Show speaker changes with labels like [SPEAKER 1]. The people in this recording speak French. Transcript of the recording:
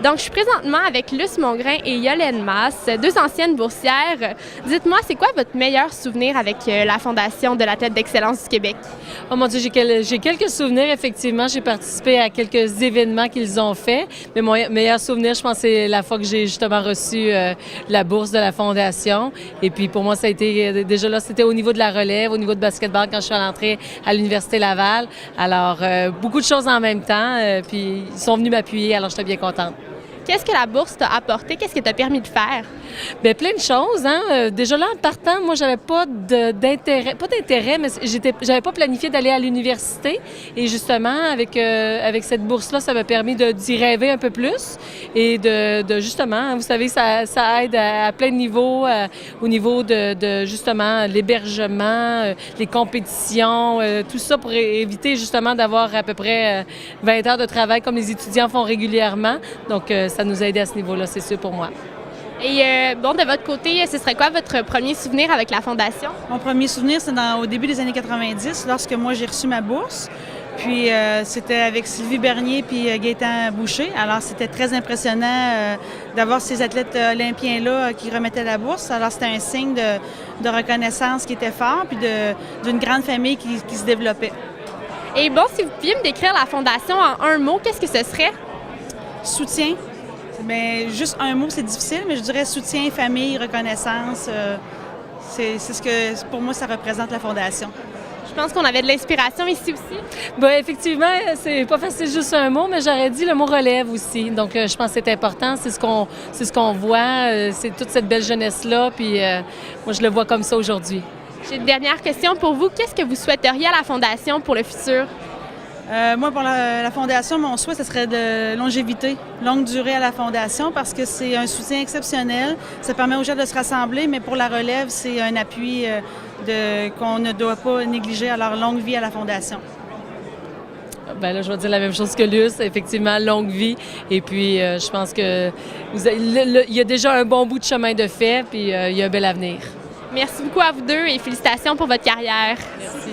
[SPEAKER 1] Donc, je suis présentement avec Luce Mongrain et Yolène Masse, deux anciennes boursières. Dites-moi, c'est quoi votre meilleur souvenir avec la Fondation de l'athlète d'excellence du Québec?
[SPEAKER 2] Oh mon Dieu, j'ai quelques souvenirs, effectivement. J'ai participé à quelques événements qu'ils ont faits. Mais mon meilleur souvenir, je pense, c'est la fois que j'ai justement reçu la bourse de la Fondation. Et puis, pour moi, ça a été, déjà là, c'était au niveau de la relève, au niveau de basketball, quand je suis à l'entrée à l'Université Laval. Alors, beaucoup de choses en même temps. Puis, ils sont venus m'appuyer, alors j'étais bien contente.
[SPEAKER 1] Qu'est-ce que la bourse t'a apporté? Qu'est-ce que t'a permis de faire?
[SPEAKER 2] Bien, plein de choses, hein. Déjà là, en partant, moi, j'avais pas d'intérêt, mais j'avais pas planifié d'aller à l'université. Et justement, avec cette bourse-là, ça m'a permis d'y rêver un peu plus et de justement, vous savez, ça aide à plein de niveaux, au niveau de justement l'hébergement, les compétitions, tout ça pour éviter justement d'avoir à peu près 20 heures de travail comme les étudiants font régulièrement. Donc, ça nous a aidé à ce niveau-là, c'est sûr pour moi.
[SPEAKER 1] Et bon, de votre côté, ce serait quoi votre premier souvenir avec la Fondation?
[SPEAKER 3] Mon premier souvenir, c'est au début des années 90, lorsque moi j'ai reçu ma bourse. Puis c'était avec Sylvie Bernier puis Gaétan Boucher. Alors c'était très impressionnant d'avoir ces athlètes olympiens-là qui remettaient la bourse. Alors c'était un signe de reconnaissance qui était fort, puis d'une grande famille qui se développait.
[SPEAKER 1] Et bon, si vous pouviez me décrire la Fondation en un mot, qu'est-ce que ce serait?
[SPEAKER 3] Soutien. Mais juste un mot, c'est difficile, mais je dirais soutien, famille, reconnaissance. C'est ce que, pour moi, ça représente la Fondation.
[SPEAKER 1] Je pense qu'on avait de l'inspiration ici aussi.
[SPEAKER 2] Bien, effectivement, c'est pas facile juste un mot, mais j'aurais dit le mot relève aussi. Donc, je pense que c'est important, c'est ce qu'on voit, c'est toute cette belle jeunesse-là, puis moi, je le vois comme ça aujourd'hui.
[SPEAKER 1] J'ai une dernière question pour vous. Qu'est-ce que vous souhaiteriez à la Fondation pour le futur?
[SPEAKER 3] Moi, pour la Fondation, mon souhait, ce serait de longévité, longue durée à la Fondation, parce que c'est un soutien exceptionnel. Ça permet aux gens de se rassembler, mais pour la relève, c'est un appui qu'on ne doit pas négliger. Alors, longue vie à la Fondation.
[SPEAKER 2] Bien là, je vais dire la même chose que Luce, effectivement, longue vie. Et puis, je pense que il y a déjà un bon bout de chemin de fait, puis il y a un bel avenir.
[SPEAKER 1] Merci beaucoup à vous deux et félicitations pour votre carrière.
[SPEAKER 2] Merci.